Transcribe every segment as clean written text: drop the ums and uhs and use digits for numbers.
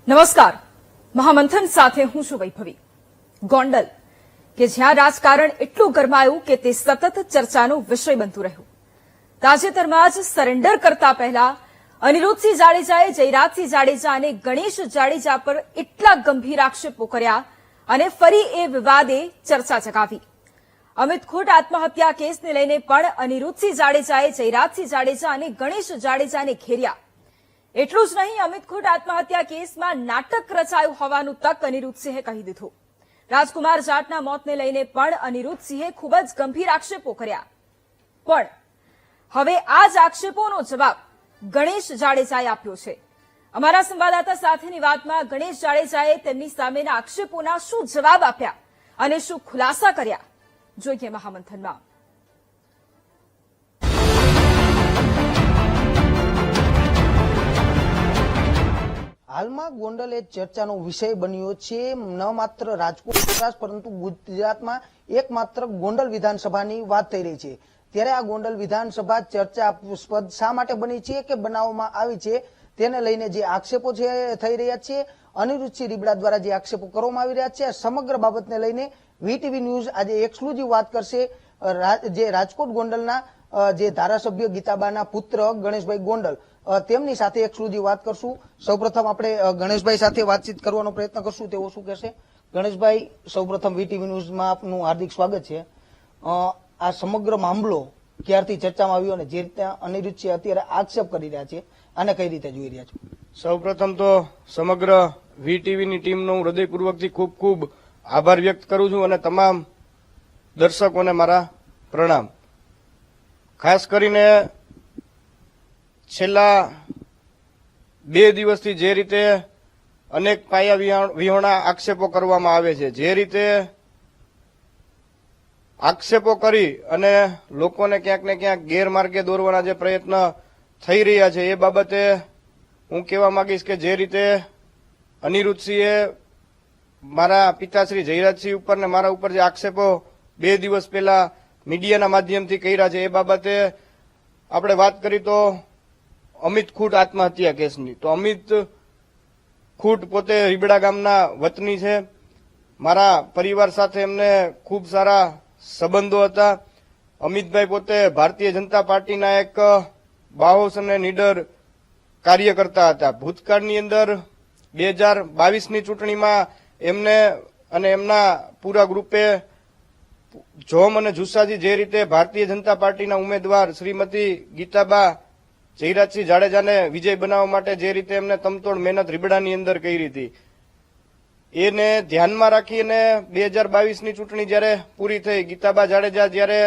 નમસ્કાર, મહામંથન સાથે હું છું વૈભવી. ગોંડલ કે જ્યાં રાજકારણ એટલું ગરમાયું કે તે સતત ચર્ચાનો વિષય બનતું રહ્યું. તાજેતરમાં જ સરેન્ડર કરતા પહેલા અનિરુદ્ધસિંહ જાડેજાએ જયરાજસિંહ જાડેજા અને ગણેશ જાડેજા પર એટલા ગંભીર આક્ષેપો કર્યા અને ફરી એ વિવાદે ચર્ચા જગાવી. અમિત ખૂટ આત્મહત્યા કેસને લઈને પણ અનિરુદ્ધસિંહ જાડેજાએ જયરાજસિંહ જાડેજા અને ગણેશ જાડેજાને ઘેર્યા. એટલું જ નહીં, અમિત ખૂટ આત્મહત્યા કેસમાં નાટક રચાયું હોવાનું તક અનિરુદ્ધસિંહે કહી દીધું. રાજકુમાર જાટના મોતને લઈને પણ અનિરુદ્ધસિંહે ખૂબ જ ગંભીર આક્ષેપો કર્યા. પણ હવે આ જ આક્ષેપોનો જવાબ ગણેશ જાડેજાએ આપ્યો છે. અમારા સંવાદદાતા સાથેની વાતમાં ગણેશ જાડેજાએ તેમની સામેના આક્ષેપોના શું જવાબ આપ્યા અને શું ખુલાસા કર્યા, જોઈએ મહામંથનમાં. હાલમાં ગોંડલ એ ચર્ચાનો વિષય બન્યો છે. ન માત્ર રાજકોટ પરંતુ ગુજરાતમાં એકમાત્ર ગોંડલ વિધાનસભાની વાત થઈ રહી છે. ત્યારે આ ગોંડલ વિધાનસભા ચર્ચાસ્પદ શા માટે બની છે કે બનાવવામાં આવી છે તેને લઈને જે આક્ષેપો છે થઈ રહ્યા છે, અનિરુદ્ધસિંહ રીબડા દ્વારા જે આક્ષેપો કરવામાં આવી રહ્યા છે, સમગ્ર બાબતને લઈને વીટીવી ન્યૂઝ આજે એક્સક્લુઝિવ વાત કરશે. જે રાજકોટ ગોંડલના જે ધારાસભ્ય ગીતાબાના પુત્ર ગણેશભાઈ ગોંડલ, તેમની સાથે એક્સક્લુઝિવ વાત કરશું. સૌપ્રથમ આપણે ગણેશભાઈ સાથે વાતચીત કરવાનો પ્રયત્ન કરશું, તેઓ શું કહેશે. ગણેશભાઈ, સૌપ્રથમ વીટીવી ન્યૂઝમાં આપનું હાર્દિક સ્વાગત છે. આ સમગ્ર મામલો ક્યારથી ચર્ચામાં આવ્યો અને જે રીતે અનિરુદ્ધસિંહ અત્યારે આક્ષેપ કરી રહ્યા છે, આને કઈ રીતે જોઈ રહ્યા છો? સૌપ્રથમ તો સમગ્ર વીટીવીની ટીમનો હું હૃદયપૂર્વકથી ખૂબ ખૂબ આભાર વ્યક્ત કરું છું અને તમામ દર્શકોને મારા પ્રણામ. ખાસ કરીને છેલ્લા 2 દિવસથી જે રીતે અનેક પાયા વિહોણા આક્ષેપો કરવામાં આવે છે, જે રીતે આક્ષેપો કરી અને લોકોને ક્યાંક ને ક્યાંક ગેરમાર્ગે દોરવાના જે પ્રયત્ન થઈ રહ્યા છે, એ બાબતે હું કહેવા માંગીશ કે જે રીતે અનિરુદ્ધસિંહે મારા પિતાશ્રી જયરાજસિંહ ઉપર ને મારા ઉપર જે આક્ષેપો 2 દિવસ પહેલા મીડિયાના માધ્યમથી કર્યા છે, એ બાબતે આપણે વાત કરી તો અમિત ખૂટ આત્મહત્યા કેસની, તો અમિત ખૂટ પોતે રીબડા ગામના વતની છે. મારા પરિવાર સાથે એમને ખૂબ સારા સંબંધો હતા. અમિતભાઈ પોતે ભારતીય જનતા પાર્ટીના એક બાહોશ અને નીડર કાર્યકર્તા હતા. ભૂતકાળની અંદર 2022ની ચૂંટણીમાં એમને અને એમના પૂરા ગ્રુપે જોમ અને જુસ્સાથી જે રીતે ભારતીય જનતા પાર્ટીના ઉમેદવાર શ્રીમતી ગીતાબા જયરાજસિંહ જાડેજાને વિજય બનાવવા માટે જે રીતે એમને તમતોડ મહેનત રીબડાની અંદર કરી હતી, એને ધ્યાનમાં રાખીને 2022ની ચૂંટણી જયારે પૂરી થઈ, ગીતાબા જાડેજા જયારે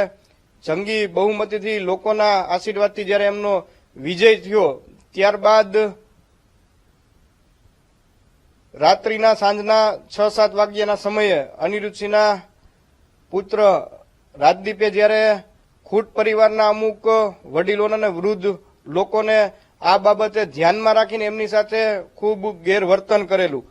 જંગી બહુમતીથી લોકોના આશીર્વાદથી જયારે એમનો વિજય થયો, ત્યારબાદ રાત્રિના સાંજના 6-7 વાગ્યાના સમયે અનિરુદ્ધસિંહના પુત્ર રાજદીપે જયારે ખૂટ પરિવારના અમુક વડીલોને અને વૃદ્ધ લોકોને આ બાબતે ધ્યાનમાં રાખીને એમની સાથે ખૂબ ગેરવર્તન કરેલું.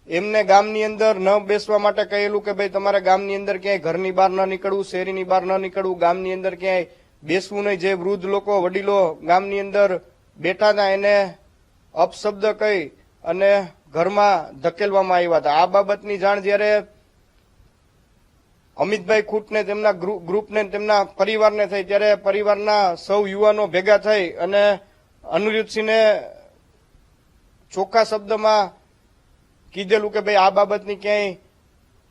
એમને ગામની અંદર ન બેસવા માટે કહેલું કે ભાઈ તમારે ગામની અંદર ક્યાંય ઘરની બહાર ન નીકળવું, શેરીની બહાર ન નીકળવું, ગામની અંદર ક્યાંય બેસવું નહીં. જે વૃદ્ધ લોકો વડીલો ગામની અંદર બેઠા હતા એને અપશબ્દ કહી અને ઘરમાં ધકેલવામાં આવ્યા હતા. આ બાબતની જાણ જયારે અમિતભાઈ ખૂટને તેમના ગ્રુપને તેમના પરિવારને થઈ, ત્યારે પરિવારના સૌ યુવાનો ભેગા થઈ અને અનિરુદ્ધસિંહને ચોખ્ખા શબ્દમાં કીધેલું કે ભાઈ આ બાબતની ક્યાંય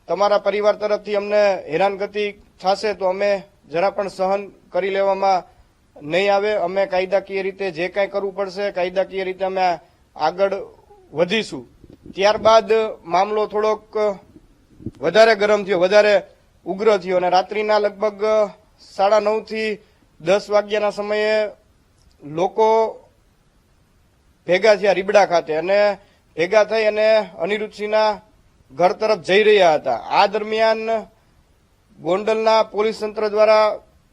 તમારા પરિવાર તરફથી અમને હેરાનગતિ થશે તો અમે જરા પણ સહન કરી લેવામાં નહીં આવે. અમે કાયદાકીય રીતે જે કાંઈ કરવું પડશે કાયદાકીય રીતે અમે આગળ વધીશું. ત્યારબાદ મામલો થોડોક વધારે ગરમ થયો, વધારે ઉગ્ર થયો અને રાત્રિના લગભગ 9:30 થી 10 વાગ્યાના સમયે લોકો ભેગા થયા રીબડા ખાતે અને ભેગા થઈ અને અનિરુદ્ધસિંહના ઘર તરફ જઈ રહ્યા હતા. આ દરમિયાન ગોંડલના પોલીસ તંત્ર દ્વારા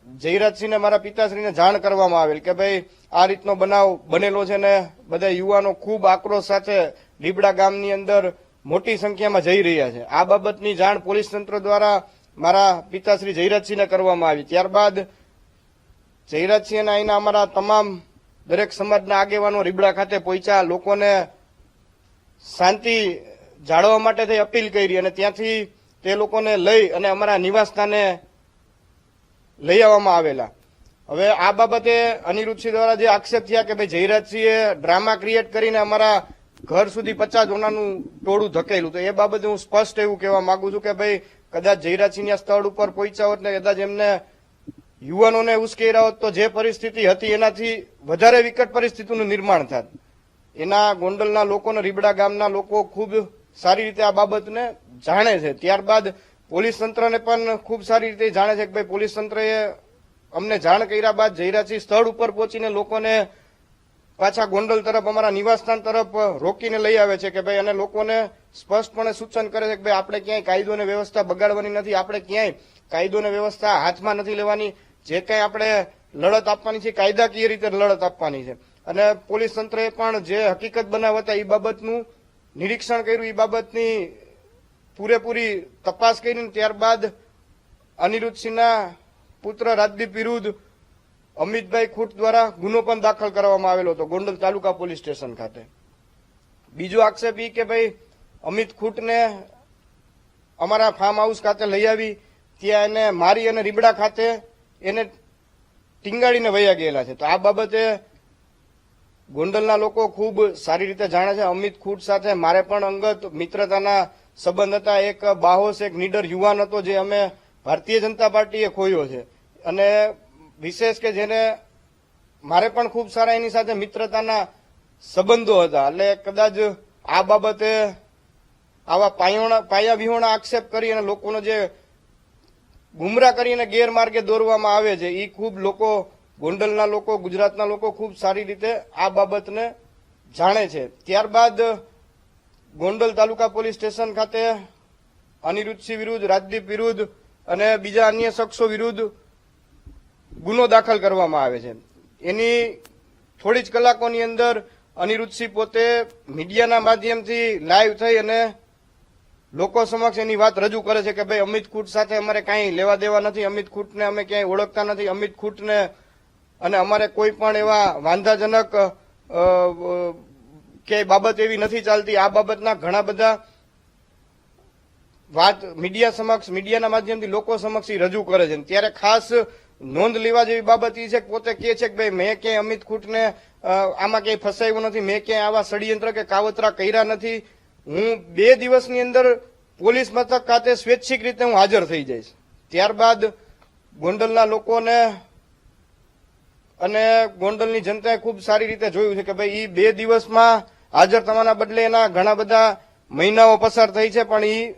જયરાજસિંહને મારા પિતાશ્રીને જાણ કરવામાં આવેલ કે ભાઈ આ રીતનો બનાવ બનેલો છે ને બધા યુવાનો ખૂબ આક્રોશ સાથે રીબડા ગામની અંદર મોટી સંખ્યામાં જઈ રહ્યા છે. આ બાબતની જાણ પોલીસ તંત્ર દ્વારા મારા પિતાશ્રી જયરાજસિંહને કરવામાં આવી. ત્યારબાદ જયરાજસિંહ અને અહીંના અમારા તમામ દરેક સમાજના આગેવાનો રીબડા ખાતે પહોંચ્યા, લોકોને શાંતિ જાળવવા માટે થઈ અપીલ કરી અને ત્યાંથી તે લોકોને લઈ અને અમારા નિવાસ સ્થાને લઈ આવવામાં આવેલા. હવે આ બાબતે અનિરુદ્ધસિંહ દ્વારા જે આક્ષેપ થયા કે ભાઈ જયરાજસિંહે ડ્રામા ક્રિએટ કરીને અમારા ઘર સુધી 50 જણાનું ટોળું ધકેલું, તો એ બાબતે હું સ્પષ્ટ એવું કહેવા માંગુ છું કે ભાઈ કદાચ જયરાજસિંહના સ્થળ ઉપર પહોંચ્યા હોત ને કદાચ એમને યુવાનોને ઉશ્કેર્યા હોત તો જે પરિસ્થિતિ હતી એનાથી વધારે વિકટ પરિસ્થિતિનું નિર્માણ થાત. એના ગોંડલના લોકો ને રીબડા ગામના લોકો ખૂબ સારી રીતે આ બાબતને જાણે છે. ત્યારબાદ પોલીસ તંત્રને પણ ખૂબ સારી રીતે જાણે છે કે ભાઈ પોલીસ તંત્રએ અમને જાણ કર્યા બાદ જયરાજસિંહ સ્થળ ઉપર પહોંચીને લોકોને પાછા ગોંડલ તરફ અમારા નિવાસસ્થાન તરફ રોકીને લઈ આવે છે કે ભાઈ અને લોકોને સ્પષ્ટપણે સૂચન કરે છે કે ભાઈ આપણે ક્યાંય કાયદો અને વ્યવસ્થા બગાડવાની નથી, આપણે ક્યાંય કાયદો અને વ્યવસ્થા હાથમાં નથી લેવાની, જે કંઈ આપણે લડત આપવાની છે કાયદાકીય રીતે લડત આપવાની છે. અને પોલીસ તંત્રએ પણ જે હકીકત બનાવ હતા એ બાબતનું નિરીક્ષણ કર્યું, એ બાબતની પૂરેપૂરી તપાસ કરીને ત્યારબાદ અનિરુદ્ધસિંહના પુત્ર રાજદીપ વિરુદ્ધ અમિતભાઈ ખૂટ દ્વારા ગુનો પણ દાખલ કરવામાં આવેલો હતો ગોંડલ તાલુકા પોલીસ સ્ટેશન ખાતે. બીજો આક્ષેપ એ કે ભાઈ અમિત ખૂટને અમારા ફાર્મ હાઉસ ખાતે લઈ આવી ત્યાં એને મારી અને રીબડા ખાતે એને ટીંગાડીને વયા ગયેલા છે. તો આ બાબતે ગોંડલના લોકો ખૂબ સારી રીતે જાણે છે. અમિત ખૂટ સાથે મારે પણ અંગત મિત્રતાના સંબંધ હતા. એક બાહોશ, એક નીડર યુવાન હતો જે અમે ભારતીય જનતા પાર્ટીએ ખોયો છે. અને વિશેષ કે જેને મારે પણ ખૂબ સારા એની સાથે મિત્રતાના સંબંધો હતા. એટલે કદાચ આ બાબતે આવા પાયા વિહોણા આક્ષેપ કરી અને લોકોનો જે ગુમરાહ કરીને ગેરમાર્ગે દોરવામાં આવે છે એ ખૂબ લોકો, ગોંડલના લોકો, ગુજરાતના લોકો ખૂબ સારી રીતે આ બાબતને જાણે છે. ત્યારબાદ ગોંડલ તાલુકા પોલીસ સ્ટેશન ખાતે અનિરુદ્ધસિંહ વિરુદ્ધ, રાજદીપ વિરુદ્ધ અને બીજા અન્ય શખ્સો વિરુદ્ધ ગુનો દાખલ કરવામાં આવે છે. એની થોડી જ કલાકોની અંદર અનિરુદ્ધસિંહ પોતે મીડિયાના માધ્યમથી લાઈવ થઈ અને લોકો સમક્ષ એની વાત રજૂ કરે છે કે ભાઈ અમિત ખૂટ સાથે અમારે કાંઈ લેવા દેવા નથી, અમિત ખૂટને અમે ક્યાંય ઓળખતા નથી, અમિત ખૂટને અને અમારે કોઈ પણ એવા વાંધાજનક કે બાબત એવી નથી ચાલતી. આ બાબતના ઘણા બધા વાત મીડિયા સમક્ષ, મીડિયાના માધ્યમથી લોકો સમક્ષ રજૂ કરે છે. ત્યારે ખાસ નોંધ લેવા જેવી બાબત એ છે કે પોતે કહે છે કે ભાઈ મેં ક્યાંય અમિત ખૂટને આમાં ક્યાંય ફસાયું નથી, મેં ક્યાંય આવા ષડયંત્ર કે કાવતરા કર્યા નથી. હું 2 દિવસની અંદર પોલીસ મથક ખાતે સ્વૈચ્છિક રીતે હું હાજર થઈ જઈશ. ત્યારબાદ ગોંડલના લોકોને અને ગોંડલની જનતાએ ખૂબ સારી રીતે જોયું છે કે ભાઈ એ 2 દિવસમાં હાજર થવાના બદલે એના ઘણા બધા મહિનાઓ પસાર થઈ છે પણ એ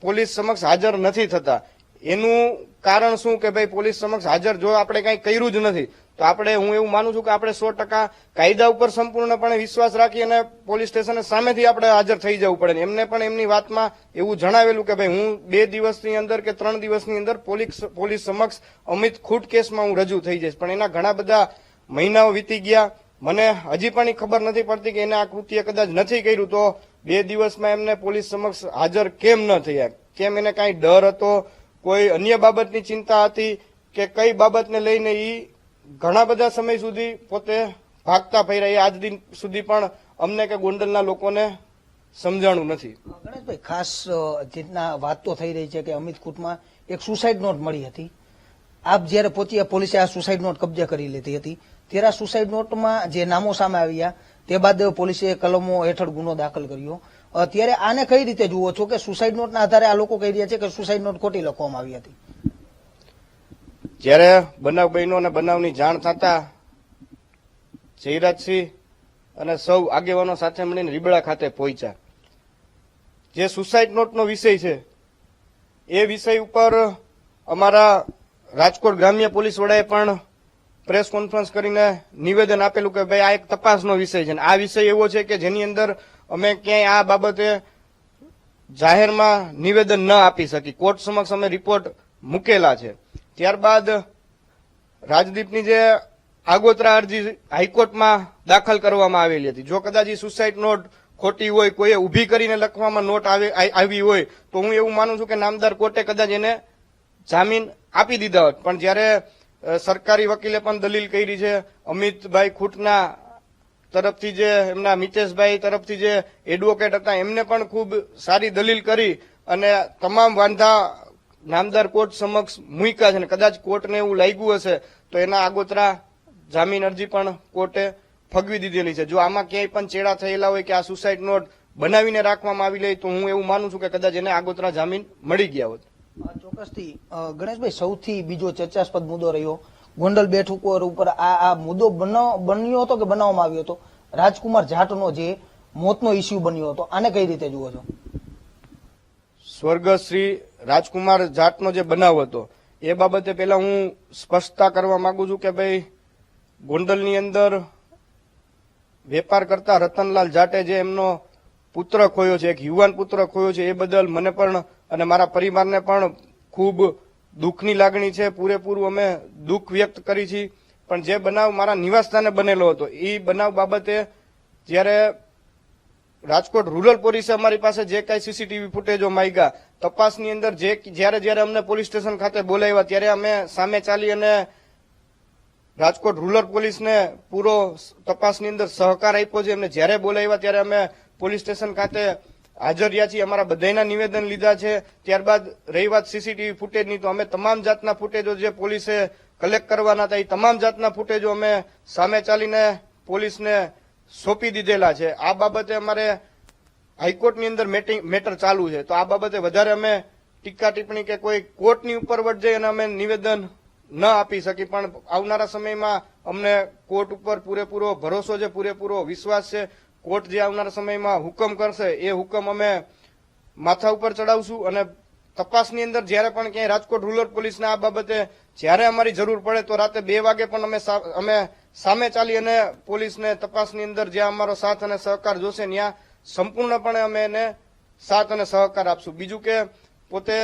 પોલીસ સમક્ષ હાજર નથી થતા. એનું કારણ શું કે ભાઈ પોલીસ સમક્ષ હાજર જો આપણે કંઈ કર્યું જ નથી તો આપણે, હું એવું માનું છું કે આપણે 100% કાયદા ઉપર સંપૂર્ણપણે વિશ્વાસ રાખી અને પોલીસ સ્ટેશને સામેથી આપણે હાજર થઈ જવું પડે. એમને પણ એમની વાતમાં એવું જણાવેલું કે ભાઈ હું 2 દિવસની અંદર કે 3 દિવસની અંદર પોલીસ સમક્ષ અમિત ખૂટ કેસમાં હું રજૂ થઈ જઈશ. પણ એના ઘણા બધા મહિનાઓ વીતી ગયા. મને હજી પણ ખબર નથી પડતી કે એને આ કૃત્ય કદાચ નથી કર્યું તો 2 દિવસમાં એમને પોલીસ સમક્ષ હાજર કેમ ન થયા. કેમ એને કાંઈ ડર હતો, કોઈ અન્ય બાબતની ચિંતા હતી કે કઈ બાબતને લઈને એ ઘણા બધા સમય સુધી પોતે ભાગતા ફર્યા. એ આજ દિન સુધી પણ અમને કે ગોંડલના લોકોને સમજાણું નથી. ગણેશભાઈ, ખાસ જેટના વાત તો થઈ રહી છે કે અમિત ખૂટમાં એક સુસાઇડ નોટ મળી હતી. આપ જ્યારે પહોંચ્યા પોલીસે આ સુસાઇડ નોટ કબજે કરી લીધી હતી. ત્યારે આ સુસાઇડ નોટમાં જે નામો સામે આવ્યા તે બાદ પોલીસે કલમો હેઠળ ગુનો દાખલ કર્યો. ત્યારે આને કઈ રીતે જુઓ છો કે સુસાઇડ નોટના આધારે આ લોકો કહી રહ્યા છે કે સુસાઇડ નોટ ખોટી લખવામાં આવી હતી? જ્યારે બનાવ બન્યો અને બનાવની જાણ થતા જયરાજસિંહ અને સૌ આગેવાનો સાથે મળીને રીબડા ખાતે પહોંચ્યા. જે સુસાઇડ નોટનો વિષય છે એ વિષય ઉપર અમારા રાજકોટ ગ્રામ્ય પોલીસ વડાએ પણ પ્રેસ કોન્ફરન્સ કરીને નિવેદન આપેલું કે ભાઈ આ એક તપાસનો વિષય છે. આ વિષય એવો છે કે જેની અંદર અમે ક્યાંય આ બાબતે જાહેરમાં નિવેદન ન આપી શકી. કોર્ટ સમક્ષ અમે રિપોર્ટ મૂકેલા છે. ત્યારબાદ રાજદીપની જે આગોતરા અરજી હાઈકોર્ટમાં દાખલ કરવામાં આવેલી હતી. જો કદાચ એ સુસાઇડ નોટ ખોટી હોય, કોઈએ ઊભી કરીને લખવામાં નોટ આવી હોય તો હું એવું માનું છું કે નામદાર કોર્ટે કદાચ એને જામીન આપી દીધા હોત. પણ જ્યારે સરકારી વકીલે પણ દલીલ કરી છે, અમિતભાઈ ખૂટના તરફથી જે એમના મિતેશભાઈ તરફથી જે એડવોકેટ હતા એમને પણ ખૂબ સારી દલીલ કરી અને તમામ વાંધા નામદાર કોર્ટ સમક્ષ મૂક્યા છે. અને કદાચ કોર્ટને એવું લાગ્યું હશે તો એના આગોતરા જામીન અરજી પણ કોર્ટે ફગવી દીધેલી છે. જો આમાં ક્યાંય પણ ચેડા થયેલા હોય કે આ સુસાઇડ નોટ બનાવીને રાખવામાં આવી લે તો હું એવું માનું છું કે કદાચ એને આગોતરા જામીન મળી ગયા હોત. ચોક્કસથી ગણેશભાઈ, સૌથી બીજો ચર્ચાસ્પદ મુદ્દો રહ્યો ગોંડલ બેઠક ઉપર આ મુદ્દો બન્યો હતો કે બનાવવામાં આવ્યો હતો રાજકુમાર જાટનો જે મોતનો ઇસ્યુ બન્યો હતો, આને કઈ રીતે જુઓ છો? સ્વર્ગસ્થ શ્રી રાજકુમાર જાટનો જે બનાવ હતો એ બાબતે પેલા હું સ્પષ્ટતા કરવા માંગુ છું કે ભાઈ ગોંડલની અંદર વેપાર કરતા રતનલાલ જાટે જે એમનો પુત્ર ખોયો છે, એક યુવાન પુત્ર ખોયો છે, એ બદલ મને પણ અને મારા પરિવારને પણ ખૂબ દુઃખની લાગણી છે. પૂરેપૂરું અમે દુઃખ વ્યક્ત કરી છે. પણ જે બનાવ મારા નિવાસસ્થાને બનેલો હતો એ બનાવ બાબતે જ્યારે રાજકોટ રૂરલ પોલીસે અમારી પાસે જે કઈ સીસીટીવી ફૂટેજો માંગ્યા તપાસની અંદર જ્યારે અમને પોલીસ સ્ટેશન ખાતે બોલાવ્યા ત્યારે અમે સામે ચાલી અને રાજકોટ રૂરલ પોલીસને પૂરો તપાસની અંદર સહકાર આપ્યો છે. એમને જ્યારે બોલાવ્યા ત્યારે અમે પોલીસ સ્ટેશન ખાતે હાજર રહ્યા છીએ. અમારા બધાના નિવેદન લીધા છે. ત્યારબાદ રહી વાત સીસીટીવી ફૂટેજની, તો અમે તમામ જાતના ફૂટેજો જે પોલીસે કલેક્ટ કરવાના હતા એ તમામ જાતના ફૂટેજો અમે સામે ચાલીને પોલીસને સોંપી દીધેલા છે. આ બાબતે અમારે હાઈકોર્ટની અંદર મેટર ચાલુ છે. તો આ બાબતે વધારે અમે ટીકા ટિપ્પણી કે કોઈ કોર્ટની ઉપર વટ જઈ અને અમે નિવેદન ન આપી શકી. પણ આવનારા સમયમાં અમને કોર્ટ ઉપર પૂરેપૂરો ભરોસો છે, પૂરેપૂરો વિશ્વાસ છે. કોર્ટ જે આવનારા સમયમાં હુકમ કરશે એ હુકમ અમે માથા ઉપર ચડાવશું અને તપાસની અંદર જ્યારે પણ ક્યાંય રાજકોટ રૂરલ પોલીસને આ બાબતે જ્યારે અમારી જરૂર પડે તો રાતે 2 વાગે પણ અમે સામે ચાલી અને પોલીસને તપાસની અંદર જ્યાં અમારો સાથ અને સહકાર જોશે ત્યાં સંપૂર્ણપણે અમે એને સાથ અને સહકાર આપશું. બીજું કે પોતે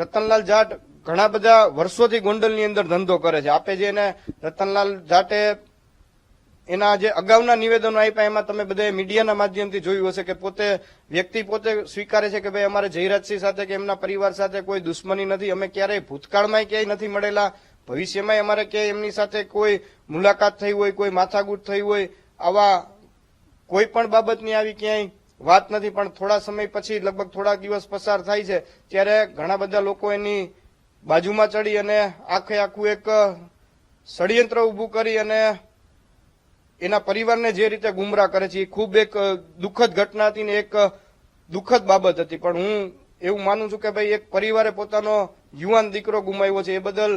રતનલાલ જાટ ઘણા બધા વર્ષોથી ગોંડલની અંદર ધંધો કરે છે. આપે જે એને રતનલાલ જાટે એના જે અગાઉના નિવેદનો આપ્યા એમાં તમે બધા મીડિયાના માધ્યમથી જોયું હશે કે વ્યક્તિ પોતે સ્વીકારે છે કે ભાઈ અમારે જયરાજસિંહ સાથે કે એમના પરિવાર સાથે કોઈ દુશ્મની નથી. અમે ક્યારેય ભૂતકાળમાં ક્યાંય નથી મળેલા, ભવિષ્યમાં અમારે ક્યાંય એમની સાથે કોઈ મુલાકાત થઈ હોય, કોઈ માથાકૂટ થઈ હોય, આવા કોઈ પણ બાબતની આવી ક્યાંય વાત નથી. પણ થોડા સમય પછી લગભગ થોડા દિવસ પસાર થાય છે ત્યારે ઘણા બધા લોકો એની બાજુમાં ચડી અને આખું એક ષડયંત્ર ઉભું કરી અને એના પરિવારને જે રીતે ગુમરાહ કરે છે એ ખૂબ એક દુઃખદ ઘટના હતી ને એક દુઃખદ બાબત હતી. પણ હું એવું માનું છું કે ભાઈ એક પરિવારે પોતાનો યુવાન દીકરો ગુમાવ્યો છે એ બદલ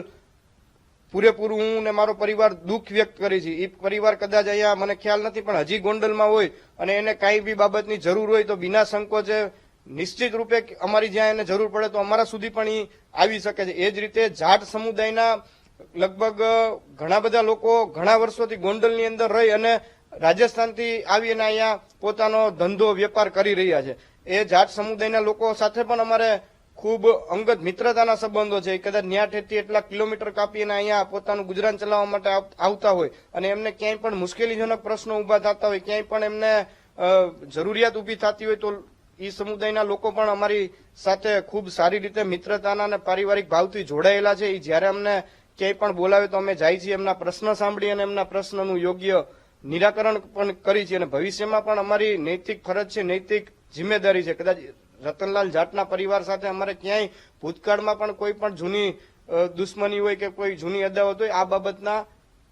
પૂરેપૂરું હું ને મારો પરિવાર દુઃખ વ્યક્ત કરી છે. એ પરિવાર કદાચ અહીંયા મને ખ્યાલ નથી પણ હજી ગોંડલમાં હોય અને એને કાંઈ બી બાબતની જરૂર હોય તો બિના સંકોચે નિશ્ચિત રૂપે અમારી જ્યાં એને જરૂર પડે તો અમારા સુધી પણ એ આવી શકે છે. એ જ રીતે જાટ સમુદાયના લગભગ ઘણા બધા લોકો ઘણા વર્ષોથી ગોંડલની અંદર રહી અને રાજસ્થાનથી આવી અને અહીંયા પોતાનો ધંધો વેપાર કરી રહ્યા છે. એ જાટ સમુદાયના લોકો સાથે પણ અમારે ખૂબ અંગત મિત્રતાના સંબંધો છે. કદાચ ન્યાઠેથી એટલા કિલોમીટર કાપીને અહીંયા પોતાનું ગુજરાન ચલાવવા માટે આવતા હોય અને એમને ક્યાંય પણ મુશ્કેલીજનક પ્રશ્નો ઉભા થતા હોય, ક્યાંય પણ એમને જરૂરિયાત ઉભી થતી હોય તો એ સમુદાયના લોકો પણ અમારી સાથે ખૂબ સારી રીતે મિત્રતાના અને પારિવારિક ભાવથી જોડાયેલા છે. એ જ્યારે અમને ક્યાંય પણ બોલાવે તો અમે જાય છીએ, એમના પ્રશ્ન સાંભળી અને એમના પ્રશ્નનું યોગ્ય નિરાકરણ પણ કરી છે. અને ભવિષ્યમાં પણ અમારી નૈતિક ફરજ છે, નૈતિક જિમ્મેદારી છે. કદાચ રતનલાલ જાટના પરિવાર સાથે અમારે ક્યાંય ભૂતકાળમાં પણ કોઈ પણ જૂની દુશ્મની હોય કે કોઈ જૂની અદાવત હોય, આ બાબતના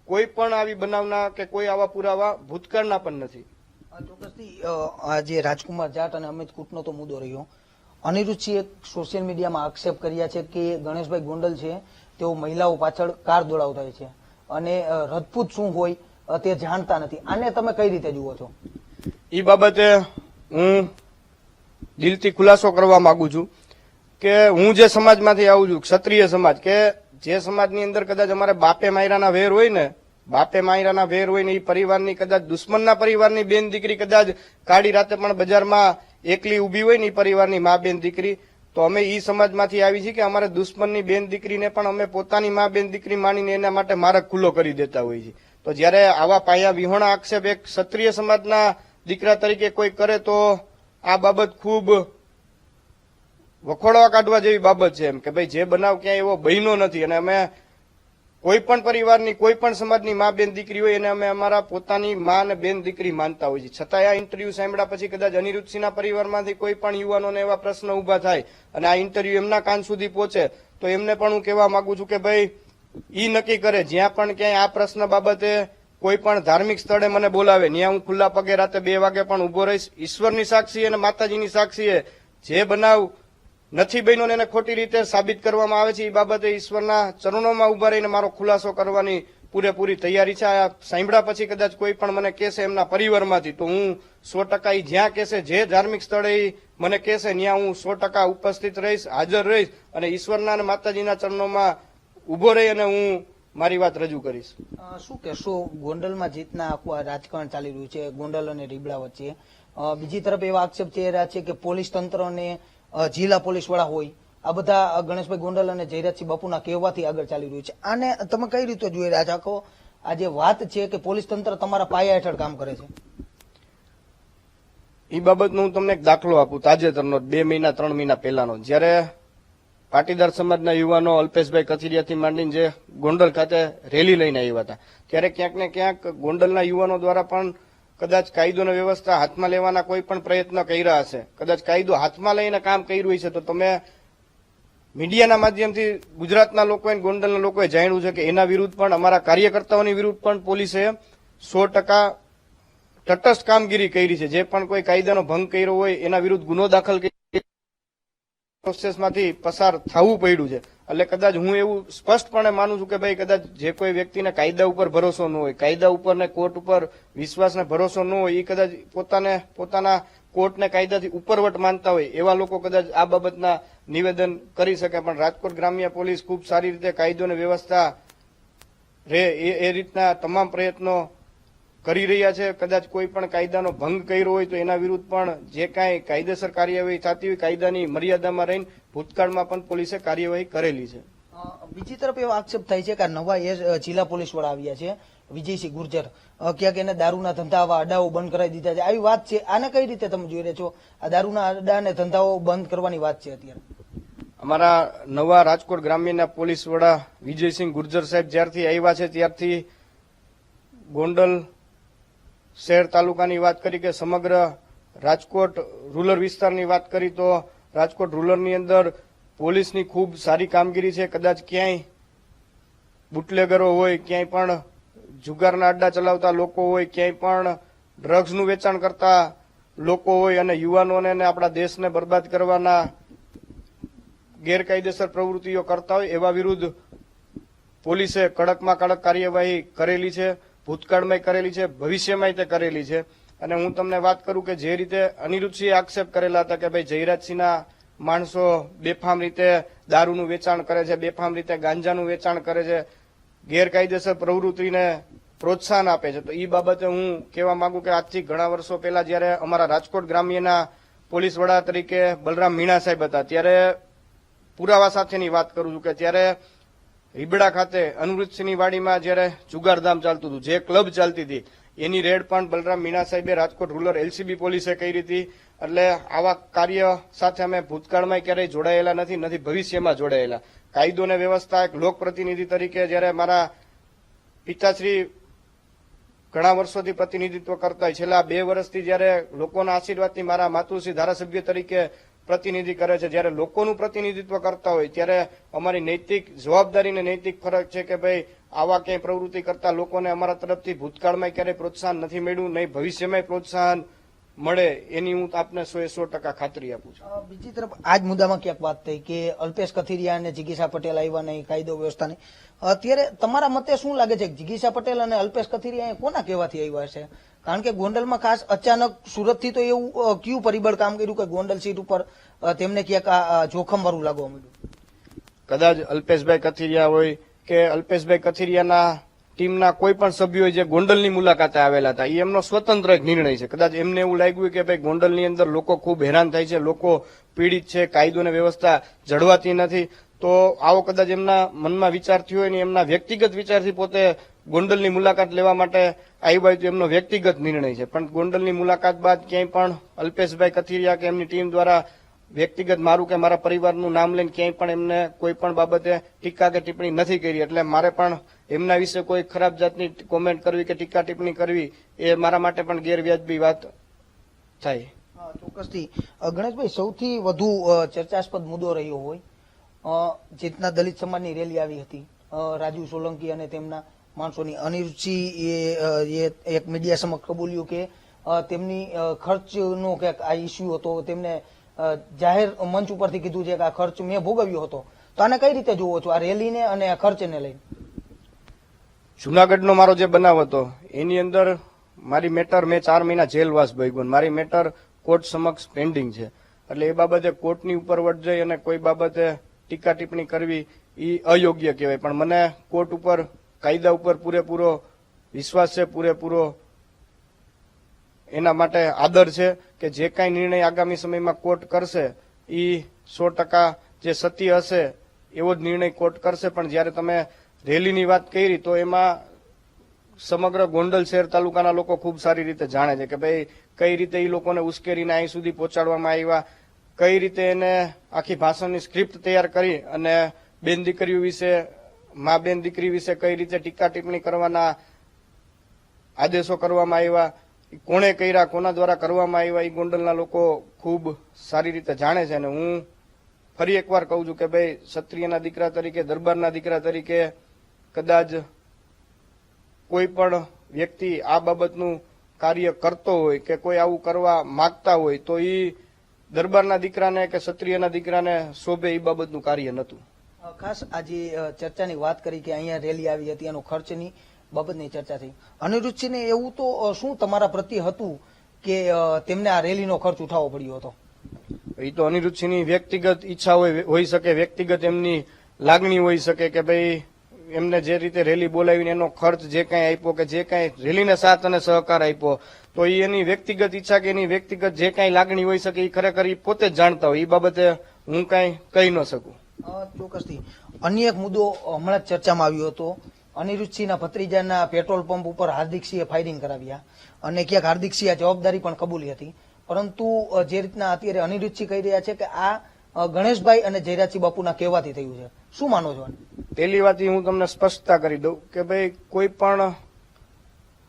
કોઈ પણ આવી બનાવના કે કોઈ આવા પુરાવા ભૂતકાળના પણ નથી. ચોક્કસથી આ જે રાજકુમાર જાટ અને અમિત કૂટનો તો મુદ્દો રહ્યો. અનિરુદ્ધસિંહે સોશિયલ મીડિયામાં આક્ષેપ કર્યા છે કે ગણેશભાઈ ગોંડલ છે તેઓ મહિલાઓ પાછળ કાર દોડાવતા છે અને રજપૂત શું હોય તે જાણતા નથી. આને તમે કઈ રીતે જુઓ છો? એ બાબતે હું દિલથી ખુલાસો કરવા માંગુ છું કે હું જે સમાજમાંથી આવું છું, ક્ષત્રિય સમાજ, કે જે સમાજની અંદર કદાચ અમારે બાપે માયરાના વેર હોય ને એ પરિવારની કદાચ દુશ્મનના પરિવારની બેન દીકરી કદાચ કાળી રાતે પણ બજારમાં એકલી ઉભી હોય ને એ પરિવારની મા બેન દીકરી, તો અમે એ સમાજમાંથી આવી છીએ કે અમારે દુશ્મનની બેન દીકરીને પણ અમે પોતાની મા બેન દીકરી માનીને એના માટે માર્ગ ખુલ્લો કરી દેતા હોઈએ છીએ. તો જયારે આવા પાયા વિહોણા આક્ષેપ એક ક્ષત્રિય સમાજના દીકરા તરીકે કોઈ કરે તો આ બાબત ખૂબ વખોડવા કાઢવા જેવી બાબત છે. એમ કે ભાઈ જે બનાવ ક્યાંય એવો બન્યો નથી અને અમે કોઈ પણ પરિવારની કોઈ પણ સમાજની મા બેન દીકરી હોય એને અમે અમારા પોતાની મા અને બેન દીકરી માનતા હોય છે. છતાં આ ઇન્ટરવ્યુ સાંભળ્યા પછી કદાચ અનિરુદ્ધસિંહના પરિવારમાંથી કોઈ પણ યુવાનોને એવા પ્રશ્ન ઉભા થાય અને આ ઇન્ટરવ્યુ એમના કાન સુધી પહોંચે તો એમને પણ હું કહેવા માંગુ છું કે ભાઈ ઈ નક્કી કરે જ્યાં પણ ક્યાંય આ પ્રશ્ન બાબતે કોઈ પણ ધાર્મિક સ્થળે મને બોલાવે ત્યાં હું ખુલ્લા પગે રાતે 2 વાગે પણ ઉભો રહીશ. ઈશ્વરની સાક્ષી અને માતાજીની સાક્ષીએ જે બનાવ નથી બન્યો ને એને ખોટી રીતે સાબિત કરવામાં આવે છે એ બાબતે ઈશ્વરના ચરણોમાં ઉભા રહીને મારો ખુલાસો કરવાની પૂરેપૂરી તૈયારી છે. આ સાંભળ્યા પછી કદાચ કોઈ પણ મને કહેશે એમના પરિવારમાંથી તો હું 100% ઈ જ્યાં કહેશે જે ધાર્મિક સ્થળે ઈ મને કહેશે ત્યાં હું 100% ઉપસ્થિત રહીશ, હાજર રહીશ અને ઈશ્વરના અને માતાજીના ચરણોમાં ઉભો રહી અને હું મારી વાત રજૂ કરીશ. શું કહેશો ગોંડલમાં જીતના આખું આ રાજકારણ ચાલી રહ્યું છે ગોંડલ અને રીબડા વચ્ચે? બીજી તરફ એવા આક્ષેપ થઈ રહ્યા છે કે પોલીસ તંત્ર અને જિલ્લા પોલીસ વાળા હોય આ બધા ગણેશભાઈ ગોંડલ અને જયરાજસિંહ બાપુના કહેવાથી આગળ ચાલી રહ્યું છે. આને તમે કઈ રીતે જોઈ રહ્યા છો? આખો આ જે વાત છે કે પોલીસ તંત્ર તમારા પાયા હેઠળ કામ કરે છે એ બાબતનો હું તમને એક દાખલો આપું. તાજેતરનો 2 મહિના 3 મહિના પહેલાનો જ્યારે પાટીદાર સમાજના યુવાનો અલ્પેશભાઈ કથિરિયાથી માંડીને જે ગોંડલ ખાતે રેલી લઈને આવ્યા હતા ત્યારે ક્યાંક ને ક્યાંક ગોંડલના યુવાનો દ્વારા પણ કદાચ કાયદો અને વ્યવસ્થા હાથમાં લેવાના કોઈ પણ પ્રયત્ન કર્યા હશે, કદાચ કાયદો હાથમાં લઈને કામ કર્યું હશે તો તમે મીડિયાના માધ્યમથી ગુજરાતના લોકોએ ગોંડલના લોકોએ જાણ્યું છે કે એના વિરુદ્ધ પણ અમારા કાર્યકર્તાઓની વિરુદ્ધ પણ પોલીસે 100% તટસ્થ કામગીરી કરી છે. જે પણ કોઈ કાયદાનો ભંગ કર્યો હોય એના વિરુદ્ધ ગુનો દાખલ પ્રોસેસમાંથી પસાર થવું પડ્યું છે. એટલે કદાચ હું એવું સ્પષ્ટપણે માનું છું કે ભાઈ કદાચ જે કોઈ વ્યક્તિને કાયદા ઉપર ભરોસો ન હોય, કાયદા ઉપર ને કોર્ટ ઉપર વિશ્વાસને ભરોસો ન હોય, એ કદાચ પોતાના કોર્ટને કાયદાથી ઉપરવટ માનતા હોય એવા લોકો કદાચ આ બાબતના નિવેદન કરી શકે. પણ રાજકોટ ગ્રામ્ય પોલીસ ખૂબ સારી રીતે કાયદો અને વ્યવસ્થા રહે એ રીતના તમામ પ્રયત્નો કરી રહ્યા છે. કદાચ કોઈ પણ કાયદાનો ભંગ કર્યો હોય તો એના વિરુદ્ધ પણ જે કાંઈ કાયદેસર કાર્યવાહી થતી હોય કાયદાની મર્યાદામાં રહીને ભૂતકાળમાં પણ પોલીસે કાર્યવાહી કરેલી છે. બીજી તરફ એવો આક્ષેપ થાય છે કે આ નવા જિલ્લા પોલીસ વાળા આવ્યા છે વિજયસિંહ ગુર્જર, ક્યાંક એને દારૂના ધંધા આવા અડાઓ બંધ કરાવી દીધા છે, આવી વાત છે. આને કઈ રીતે તમે જોઈ રહ્યા છો? આ દારૂના અડા અને ધંધાઓ બંધ કરવાની વાત છે અત્યારે. અમારા નવા રાજકોટ ગ્રામ્યના પોલીસ વડા વિજયસિંહ ગુર્જર સાહેબ જ્યારથી આવ્યા છે ત્યારથી ગોંડલ શહેર તાલુકાની વાત કરી કે સમગ્ર રાજકોટ રૂરલ વિસ્તારની વાત કરી તો રાજકોટ રૂરલની અંદર પોલીસની ખૂબ સારી કામગીરી છે. કદાચ ક્યાંય બુટલેગરો હોય, ક્યાંય પણ જુગારના અડ્ડા ચલાવતા લોકો હોય, ક્યાંય પણ ડ્રગ્સનું વેચાણ કરતા લોકો હોય અને યુવાનોને અને આપણા દેશને બરબાદ કરવાના ગેરકાયદેસર પ્રવૃત્તિઓ કરતા હોય એવા વિરુદ્ધ પોલીસે કડકમાં કડક કાર્યવાહી કરેલી છે, ભૂતકાળમાં કરેલી છે, ભવિષ્યમાં તે કરેલી છે. અને હું તમને વાત કરું કે જે રીતે અનિરુદ્ધસિંહે આક્ષેપ કરેલા હતા કે ભાઈ જયરાજસિંહના માણસો બેફામ રીતે દારૂનું વેચાણ કરે છે, બેફામ રીતે ગાંજાનું વેચાણ કરે છે, ગેરકાયદેસર પ્રવૃત્તિને પ્રોત્સાહન આપે છે, તો એ બાબતે હું કહેવા માંગુ કે આજથી ઘણા વર્ષો પહેલા જયારે અમારા રાજકોટ ગ્રામ્યના પોલીસ વડા તરીકે બલરામ મીણા સાહેબ હતા ત્યારે પુરાવા સાથેની વાત કરું છું કે ત્યારે રીબડા ખાતે અનિરુદ્ધસિંહની વાડીમાં જયારે જુગારધામ ચાલતું હતું, જે ક્લબ ચાલતી હતી એની રેડ પણ બલરામ મીણા સાહેબે રાજકોટ રૂરલ LCB પોલીસે કરી હતી. એટલે આવા કાર્ય સાથે અમે ભૂતકાળમાં ક્યારેય જોડાયેલા નથી ભવિષ્યમાં જોડાયેલા. કાયદો અને વ્યવસ્થા એક લોકપ્રતિનિધિ તરીકે જયારે મારા પિતાશ્રી ઘણા વર્ષોથી પ્રતિનિધિત્વ કરતા હોય, છેલ્લા 2 વર્ષથી જયારે લોકોના આશીર્વાદથી મારા માતુશ્રી ધારાસભ્ય તરીકે પ્રતિનિધિ કરે છે, જયારે લોકોનું પ્રતિનિધિત્વ કરતા હોય ત્યારે અમારી નૈતિક જવાબદારી અને નૈતિક ફરજ છે કે ભાઈ આવા ક્યાંય પ્રવૃત્તિ કરતા લોકોને અમારા તરફથી ભૂતકાળમાં ક્યારેય પ્રોત્સાહન નથી મળ્યું, નહીં ભવિષ્યમાં પ્રોત્સાહન મળે એની હું આપને 100% ખાતરી આપું છું. બીજી તરફ આજ મુદ્દામાં ક્યાંક વાત થઈ કે અલ્પેશ કથિરિયા અને જિગીશા પટેલ આવ્યા નહીં, કાયદો વ્યવસ્થાની. અત્યારે તમારા મતે શું લાગે છે જિગીશા પટેલ અને અલ્પેશ કથિરિયા કોના કહેવાથી આવ્યા છે? કારણ કે ગોંડલમાં ખાસ અચાનક સુરતથી તો એવું કયું પરિબળ કામ કર્યું કે ગોંડલ સીટ ઉપર તેમને ક્યાંક જોખમ વાળું લાગવા મળ્યું? કદાચ અલ્પેશભાઈ કથિરિયા હોય કે અલ્પેશભાઈ કથિરિયાના ટીમના કોઈ પણ સભ્યો જે ગોંડલની મુલાકાતે આવેલા હતા એ એમનો સ્વતંત્ર એક નિર્ણય છે. કદાચ એમને એવું લાગ્યું કે ભાઈ ગોંડલની અંદર લોકો ખૂબ હેરાન થાય છે, લોકો પીડિત છે, કાયદો અને વ્યવસ્થા જળવાતી નથી, તો આવો કદાચ એમના મનમાં વિચાર થયો હોય ને એમના વ્યક્તિગત વિચારથી પોતે ગોંડલની મુલાકાત લેવા માટે આવ્યા તો એમનો વ્યક્તિગત નિર્ણય છે. પણ ગોંડલની મુલાકાત બાદ ક્યાંય પણ અલ્પેશભાઈ કથિરિયા કે એમની ટીમ દ્વારા વ્યક્તિગત મારું કે મારા પરિવારનું નામ લઈને ક્યાંય પણ એમને કોઈ પણ બાબતે ટીકા કે ટિપ્પણી નથી કરી, એટલે મારે પણ એમના વિશે કોઈ ખરાબ જાતની કોમેન્ટ કરવી કે ટીકા ટિપ્પણી કરવી એ મારા માટે પણ ગેરવ્યાજબી વાત થાય. ચોક્કસથી ગણેશભાઈ, સૌથી વધુ ચર્ચાસ્પદ મુદ્દો રહ્યો હોય જે રીતના દલિત સમાજની રેલી આવી હતી, રાજુ સોલંકી અને તેમના માણસોની, અનિરુદ્ધસિંહ એ એક મીડિયા સમક્ષ કબૂલ્યું કે તેમની ખર્ચનો ક્યાંક આ ઇસ્યુ હતો, તેમને જાહેર મંચ ઉપરથી કીધું છે કે આ ખર્ચ મેં ભોગવ્યો હતો. તો આને કઈ રીતે જોવો છો, આ રેલીને અને આ ખર્ચને લઈને? જુનાગઢનો મારો જે બનાવ હતો એની અંદર મારી મેટર મેં 4 મહિના જેલવાસ ભોગવ્યો. મારી મેટર કોર્ટ સમક્ષ પેન્ડિંગ છે, એટલે એ બાબતે કોર્ટની ઉપર વટ જઈ અને કોઈ બાબતે ટીકા ટિપ્પણી કરવી એ અયોગ્ય કહેવાય. પણ મને કોર્ટ ઉપર, કાયદા ઉપર પૂરેપૂરો વિશ્વાસ છે, પૂરેપૂરો એના માટે આદર છે કે જે કાંઈ નિર્ણય આગામી સમયમાં કોર્ટ કરશે એ 100% જે સત્ય હશે એવો જ નિર્ણય કોર્ટ કરશે. પણ જ્યારે તમે રેલીની વાત કરી તો એમાં સમગ્ર ગોંડલ શહેર તાલુકાના લોકો ખૂબ સારી રીતે જાણે છે કે ભાઈ કઈ રીતે એ લોકોને ઉશ્કેરીને અહીં સુધી પહોંચાડવામાં આવ્યા, કઈ રીતે એને આખી ભાષણની સ્ક્રિપ્ટ તૈયાર કરી અને બેન દીકરીઓ વિશે, મા બેન દીકરી વિશે કઈ રીતે ટીકા ટિપ્પણી કરવાના આદેશો કરવામાં આવ્યા, કોણે કર્યા, કોના દ્વારા કરવામાં આવ્યા, એ ગોંડલના લોકો ખૂબ સારી રીતે જાણે છે. અને હું ફરી એકવાર કહું છું કે ભાઈ ક્ષત્રિયના દીકરા તરીકે, દરબારના દીકરા તરીકે કદાચ કોઈ પણ વ્યક્તિ આ બાબતનું કાર્ય કરતો હોય કે કોઈ આવું કરવા માંગતા હોય તો એ દરબારના દીકરાને કે ક્ષત્રિયના દીકરાને શોભે એ બાબતનું કાર્ય નહોતું. ખાસ આજે ચર્ચાની વાત કરી કે અહીંયા રેલી આવી હતી, એનો ખર્ચની બાબતની ચર્ચા થઈ. અનિરુદ્ધસિંહને એવું તો શું તમારા પ્રત્યે હતું કે તેમને આ રેલીનો ખર્ચ ઉઠાવવો પડ્યો હતો? એ તો અનિરુદ્ધસિંહની વ્યક્તિગત ઈચ્છા હોઈ શકે, વ્યક્તિગત એમની લાગણી હોઈ શકે કે ભાઈ એમને જે રીતે રેલી બોલાવીને એનો ખર્ચ જે કાંઈ આપ્યો કે જે કાંઈ રેલીને સાથ અને સહકાર આપ્યો તો એ એની વ્યક્તિગત ઈચ્છા કે એની વ્યક્તિગત જે કાંઈ લાગણી હોઈ શકે એ ખરેખર એ પોતે જ જાણતા હોય. એ બાબતે હું કાંઈ કહી ન શકું. ચોક્કસથી અન્ય એક મુદ્દો હમણાં જ ચર્ચામાં આવ્યો હતો. અનિરુદ્ધસિંહના ભત્રીજાના પેટ્રોલ પંપ ઉપર હાર્દિકસિંહે ફાયરિંગ કરાવ્યા અને ક્યાંક હાર્દિકસિંહે જવાબદારી પણ કબૂલી હતી. પરંતુ જે રીતના અત્યારે અનિરુદ્ધસિંહ કહી રહ્યા છે કે આ ગણેશભાઈ અને જયરાજસિંહ બાપુના કહેવાથી થયું છે, શું માનો છો? પહેલી વાત હું તમને સ્પષ્ટતા કરી દઉં કે ભાઈ કોઈ પણ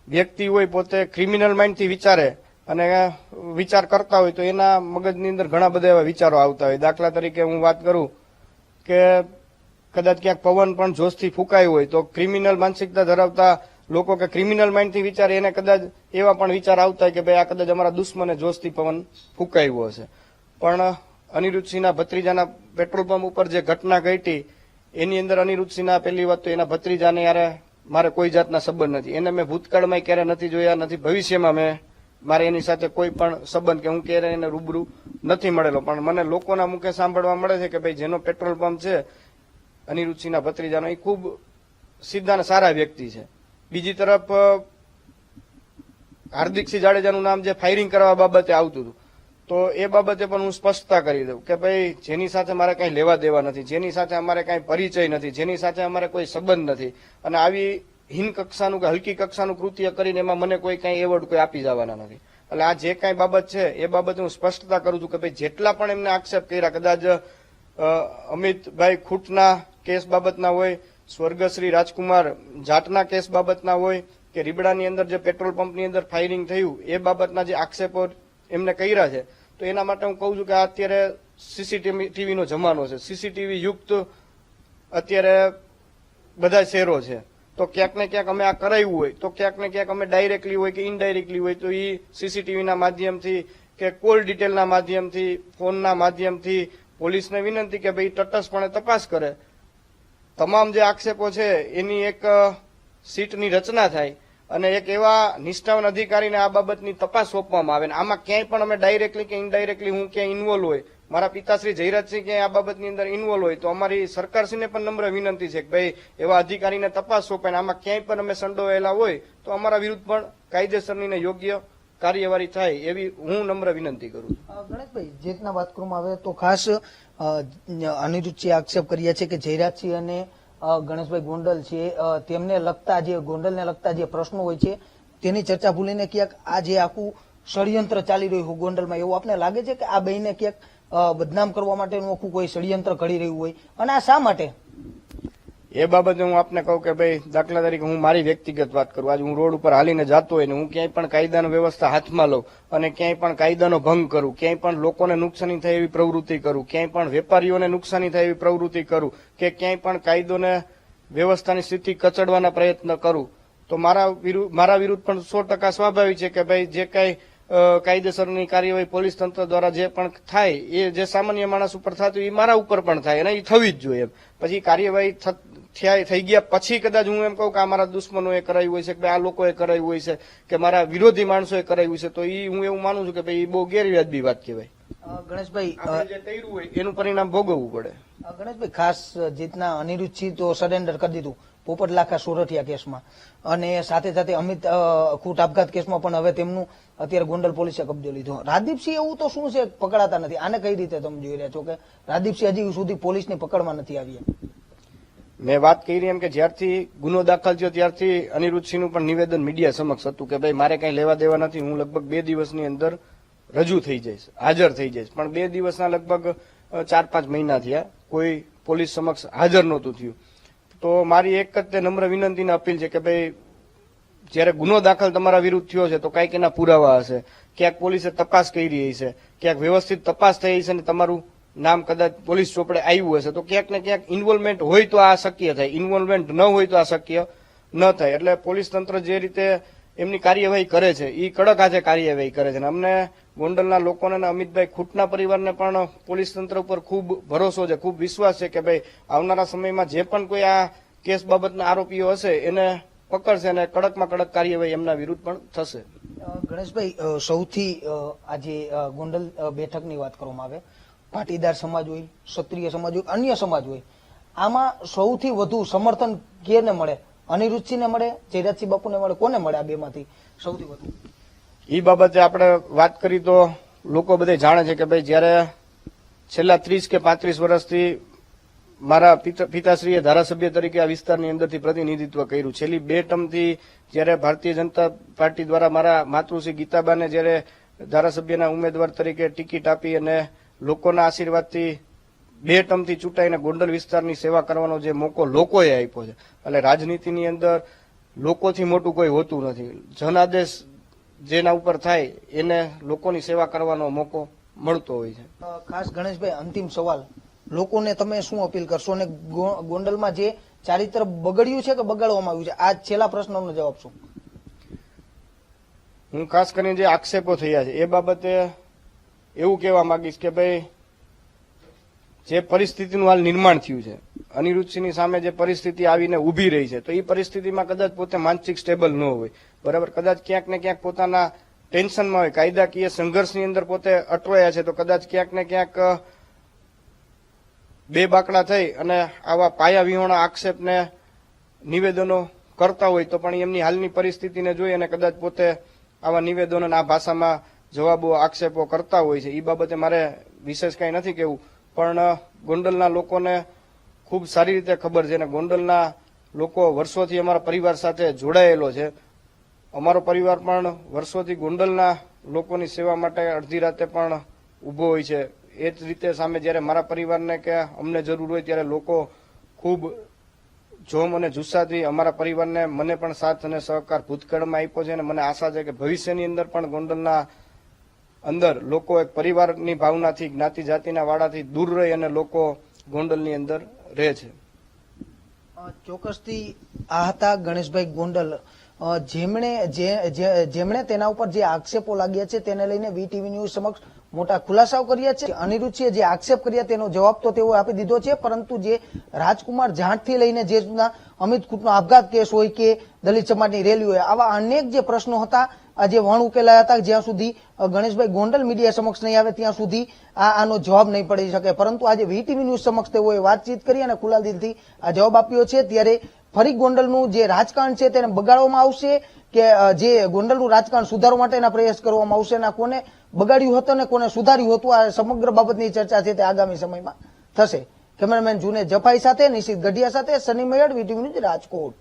વ્યક્તિ હોય પોતે ક્રિમિનલ માઇન્ડથી વિચારે અને વિચાર કરતા હોય તો એના મગજની અંદર ઘણા બધા એવા વિચારો આવતા હોય. દાખલા તરીકે હું વાત કરું કે કદાચ ક્યાંક પવન પણ જોશથી ફૂંકાયો હોય તો ક્રિમિનલ માનસિકતા ધરાવતા લોકો કે ક્રિમિનલ માઇન્ડથી વિચારે એને કદાચ એવા પણ વિચાર આવતા હોય કે ભાઈ આ કદાચ અમારા દુશ્મને જોશથી પવન ફૂંકાયો હશે. પણ અનિરુદ્ધસિંહના ભત્રીજાના પેટ્રોલ પંપ ઉપર જે ઘટના ઘટી એની અંદર અનિરુદ્ધસિંહના પહેલી વાત તો એના ભત્રીજાને યારે મારે કોઈ જાતના સંબંધ નથી. એને મેં ભૂતકાળમાં ક્યારે નથી જોયા, નથી ભવિષ્યમાં મારે એની સાથે કોઈ પણ સંબંધ કે હું ક્યારે એને રૂબરૂ નથી મળેલો. પણ મને લોકોના મુખે સાંભળવા મળે છે કે ભાઈ જેનો પેટ્રોલ પંપ છે અનિરુદ્ધસિંહના ભત્રીજાનો એ ખૂબ સીધા અને સારા વ્યક્તિ છે. બીજી તરફ હાર્દિકસિંહ જાડેજાનું નામ જે ફાયરિંગ કરવા બાબતે આવતું હતું તો એ બાબતે પણ હું સ્પષ્ટતા કરી દઉં કે ભાઈ જેની સાથે મારે કઈ લેવા દેવા નથી, જેની સાથે અમારે કઈ પરિચય નથી, જેની સાથે અમારે કોઈ સંબંધ નથી અને આવી હીન કક્ષાનું કે હલકી કક્ષાનું કૃત્ય કરીને એમાં મને કોઈ કઈ એવોર્ડ કોઈ આપી જવાના નથી. એટલે આ જે કઈ બાબત છે એ બાબતે હું સ્પષ્ટતા કરું છું કે ભાઈ જેટલા પણ એમને આક્ષેપ કર્યા, કદાચ અમિતભાઈ ખૂટના કેસ બાબતના હોય, સ્વર્ગશ્રી રાજકુમાર જાટના કેસ બાબતના હોય કે રીબડાની અંદર જે પેટ્રોલ પંપની અંદર ફાયરિંગ થયું એ બાબતના જે આક્ષેપો એમને કર્યા છે તો એના માટે હું કહું છું કે અત્યારે સીસીટીવીનો જમાનો છે, સીસીટીવી યુક્ત અત્યારે બધા શહેરો છે. તો ક્યાંક ને ક્યાંક અમે આ કરાવ્યું હોય તો ક્યાંક ને ક્યાંક અમે ડાયરેક્ટલી હોય કે ઇનડાયરેક્ટલી હોય તો એ સીસીટીવીના માધ્યમથી કે કોલ ડિટેલના માધ્યમથી, ફોનના માધ્યમથી પોલીસને વિનંતી કે ભાઈ તટસ્થપણે તપાસ કરે. તમામ જે આક્ષેપો છે એની એક સીટની રચના થાય અને એક એવા નિષ્ઠાવાન અધિકારીને આ બાબતની તપાસ સોંપવામાં આવે. આમાં ક્યાંય પણ અમે ડાયરેક્ટલી કે ઇનડાયરેક્ટલી હું ક્યાંય ઇન્વોલ્વ હોય, મારા પિતાશ્રી જયરાજસિંહ ક્યાંય આ બાબતની અંદર ઇન્વોલ્વ હોય તો અમારી સરકારશ્રીને પણ નમ્ર વિનંતી છે કે ભાઈ એવા અધિકારીને તપાસ સોંપાય. આમાં ક્યાંય પણ અમે સંડોવાયેલા હોય તો અમારા વિરુદ્ધ પણ કાયદેસરની ને યોગ્ય કાર્યવાહી થાય એવી હું નમ્ર વિનંતી કરું છું. ગણેશભાઈ, જે રીતના વાત કરવામાં આવે તો ખાસ અનિરુદ્ધસિંહ આક્ષેપ કર્યા છે કે જયરાજસિંહ અને ગણેશભાઈ ગોંડલ છે તેમને લગતા જે ગોંડલને લગતા જે પ્રશ્નો હોય છે તેની ચર્ચા ભૂલીને ક્યાંક આ જે આખું ષડયંત્ર ચાલી રહ્યું હોય ગોંડલમાં, એવું આપને લાગે છે કે આ બેયને ક્યાંક બદનામ કરવા માટેનું આખું કોઈ ષડયંત્ર ઘડી રહ્યું હોય, અને આ શા માટે? એ બાબતે હું આપને કહું કે ભાઈ, દાખલા તરીકે હું મારી વ્યક્તિગત વાત કરું. આજે હું રોડ ઉપર હાલીને જતો હોય ને હું ક્યાંય પણ કાયદાની વ્યવસ્થા હાથમાં લઉં અને ક્યાંય પણ કાયદાનો ભંગ કરું, ક્યાંય પણ લોકોને નુકસાની થાય એવી પ્રવૃત્તિ કરું, ક્યાંય પણ વેપારીઓને નુકસાની થાય એવી પ્રવૃત્તિ કરું, કે ક્યાંય પણ કાયદોને વ્યવસ્થાની સ્થિતિ કચડવાના પ્રયત્ન કરું, તો મારા વિરુદ્ધ પણ 100% સ્વાભાવિક છે કે ભાઈ જે કાંઈ કાયદેસરની કાર્યવાહી પોલીસ તંત્ર દ્વારા જે પણ થાય એ જે સામાન્ય માણસ ઉપર થતું એ મારા ઉપર પણ થાય અને એ થવી જ જોઈએ. પછી કાર્યવાહી થઈ ગયા પછી કદાચ હું એમ કહું કે આ મારા દુશ્મનોએ કરાયું હોય છે, કે આ લોકોએ કરાયું હોય છે, કે મારા વિરોધી માણસોએ કરાયું છે, તો એ હું એવું માનું છું કે ભાઈ એ બહુ ગેરવ્યાજબી વાત કહેવાય. ગણેશભાઈ, આપણે જે કર્યું હોય એનું પરિણામ ભોગવવું પડે. ગણેશભાઈ, ખાસ જીતના અનિરુદ્ધસિંહ તો સરેન્ડર કરી દીધું પોપટ લાખા સોરઠિયા કેસમાં, અને સાથે સાથે અમિત ખૂટ આપઘાત કેસમાં પણ હવે તેમનું અત્યારે ગોંડલ પોલીસે કબજો લીધો. રાજદીપસિંહ એવું તો શું છે પકડાતા નથી? આને કઈ રીતે તમે જોઈ રહ્યા છો કે રાજદીપસિંહ હજી સુધી પોલીસની પકડમાં નથી આવ્યા? મેં વાત કરી એમ કે જ્યારથી ગુનો દાખલ થયો ત્યારથી અનિરુદ્ધસિંહનું પણ નિવેદન મીડિયા સમક્ષ હતું કે ભાઈ મારે કઈ લેવા દેવા નથી, હું લગભગ 2 દિવસની અંદર રજૂ થઈ જઈશ, હાજર થઈ જઈશ. પણ 2 દિવસના લગભગ 4-5 મહિના થયા, કોઈ પોલીસ સમક્ષ હાજર નહોતું થયું. તો મારી એક જ તે નમ્ર વિનંતીને અપીલ છે કે ભાઈ, જયારે ગુનો દાખલ તમારા વિરુદ્ધ થયો છે તો કાંઈક એના પુરાવા હશે, ક્યાંક પોલીસે તપાસ કરી હશે, ક્યાંક વ્યવસ્થિત તપાસ થઈ હશે અને તમારું નામ કદાચ પોલીસ ચોપડે આવ્યું હશે, તો ક્યાંક ને ક્યાંક ઇન્વોલ્વમેન્ટ હોય તો આ શક્ય થાય, ઇન્વોલ્વમેન્ટ ન હોય તો આ શક્ય ન થાય. એટલે પોલીસ તંત્ર જે રીતે એમની કાર્યવાહી કરે છે એ કડક હાથે કાર્યવાહી કરે છે. અને અમને ગોંડલના લોકોને અને અમિતભાઈ ખૂટના પરિવારને પણ પોલીસ તંત્ર ઉપર ખૂબ ભરોસો છે, ખૂબ વિશ્વાસ છે કે ભાઈ આવનારા સમયમાં જે પણ કોઈ આ કેસ બાબતના આરોપીઓ હશે એને પકડશે અને કડકમાં કડક કાર્યવાહી એમના વિરુદ્ધ પણ થશે. ગણેશભાઈ, સૌથી આજે ગોંડલ બેઠકની વાત કરવામાં આવે, પાટીદાર સમાજ હોય, ક્ષત્રિય સમાજ હોય, અન્ય સમાજ હોય, આમાં સૌથી વધુ સમર્થન કેને મળે? અનિરુદ્ધસિંહને મળે, જયરાજસિંહ બાપુને મળે, કોને મળે આ બેમાંથી સૌથી વધુ? એ બાબતે આપણે વાત કરી તો લોકો બધે જાણે છે કે ભાઈ જયારે છેલ્લા 30 કે 35 વર્ષથી મારા પિતાશ્રીએ ધારાસભ્ય તરીકે આ વિસ્તારની અંદરથી પ્રતિનિધિત્વ કર્યું. છેલ્લી 2 ટર્મથી જયારે ભારતીય જનતા પાર્ટી દ્વારા મારા માતૃશ્રી ગીતાબાને જયારે ધારાસભ્યના ઉમેદવાર તરીકે ટિકિટ આપી અને લોકોના આશીર્વાદથી 2 ટર્મથી ચૂંટાઈને ગોંડલ વિસ્તારની સેવા કરવાનો જે મોકો લોકોએ આપ્યો છે. એટલે રાજનીતિની અંદર લોકોથી મોટું કોઈ હોતું નથી. જનાદેશ જેના ઉપર થાય એને લોકોની સેવા કરવાનો મોકો મળતો હોય છે. ખાસ ગણેશભાઈ, અંતિમ સવાલ, લોકોને તમે શું અપીલ કરશો અને ગોંડલમાં જે ચારિત્ર બગડ્યું છે કે બગાડવામાં આવ્યું છે, આ છેલ્લા પ્રશ્નનો જવાબ શું? હું ખાસ કરીને જે આક્ષેપો થયા છે એ બાબતે એવું કહેવા માંગીશ કે ભાઈ જે પરિસ્થિતિનું હાલ નિર્માણ થયું છે, અનિરુદ્ધસિંહની સામે જે પરિસ્થિતિ આવીને ઉભી રહી છે, તો એ પરિસ્થિતિમાં કદાચ પોતે માનસિક સ્ટેબલ ન હોય, બરાબર, કદાચ ક્યાંક ને ક્યાંક પોતાના ટેન્શનમાં હોય, કાયદાકીય સંઘર્ષની અંદર પોતે અટવાયા છે, તો કદાચ ક્યાંક ને ક્યાંક બે બાકડા થઈ અને આવા પાયા વિહોણા આક્ષેપને નિવેદનો કરતા હોય તો પણ એમની હાલની પરિસ્થિતિને જોઈ અને કદાચ પોતે આવા નિવેદનો આ ભાષામાં જવાબો આક્ષેપો કરતા હોય છે. એ બાબતે મારે વિશેષ કંઈ નથી કહેવું, પણ ગોંડલના લોકોને ખૂબ સારી રીતે ખબર છે અને ગોંડલના લોકો વર્ષોથી અમારા પરિવાર સાથે જોડાયેલો છે. અમારો પરિવાર પણ વર્ષોથી ગોંડલના લોકોની સેવા માટે અડધી રાતે પણ ઊભો હોય છે. એ જ રીતે સામે જ્યારે મારા પરિવારને કે અમને જરૂર હોય ત્યારે લોકો ખૂબ જોમ અને જુસ્સાથી અમારા પરિવારને મને પણ સાથ અને સહકાર ભૂતકાળમાં આપ્યો છે અને મને આશા છે કે ભવિષ્યની અંદર પણ ગોંડલના અંદર લોકો એક પરિવારની ભાવનાથી, જ્ઞાતિ જાતિના વાડાથી દૂર રહી અને લોકો ગોંડલની અંદર રહે છે. ચોક્કસથી આ હતા ગણેશભાઈ ગોંડલ, જેમણે તેના ઉપર જે આક્ષેપો લાગ્યા છે તેને લઈને વીટીવી ન્યૂઝ સમક્ષ મોટા ખુલાસાઓ કર્યા છે. અનિરુદ્ધસિંહે જે આક્ષેપ કર્યા તેનો જવાબ તો તેઓ આપી દીધો છે, પરંતુ જે રાજકુમાર જાટથી લઈને જે અમિત ખૂટનો આપઘાત કેસ હોય કે દલિત સમાજની રેલી હોય, આવા અનેક જે પ્રશ્નો હતા જે વણ ઉકેલાયા હતા, જ્યાં સુધી ગણેશભાઈ ગોંડલ મીડિયા સમક્ષ નહીં આવે ત્યાં સુધી આનો જવાબ નહીં પડી શકે. પરંતુ આજે વીટીવી ન્યૂઝ સમક્ષ તેઓએ વાતચીત કરી અને ખુલ્લા દિલથી આ જવાબ આપ્યો છે. ત્યારે ફરી ગોંડલનું જે રાજકારણ છે તેને બગાડવામાં આવશે કે જે ગોંડલનું રાજકારણ સુધારવા માટેના પ્રયાસ કરવામાં આવશે, અને કોને બગાડ્યું હતું અને કોને સુધાર્યું હતું, આ સમગ્ર બાબતની ચર્ચા છે તે આગામી સમયમાં થશે. કેમેરામેન જુને જફાઈ સાથે નિશિત ગઢિયા સાથે સની મેયડ, વીટીવી ન્યૂઝ, રાજકોટ.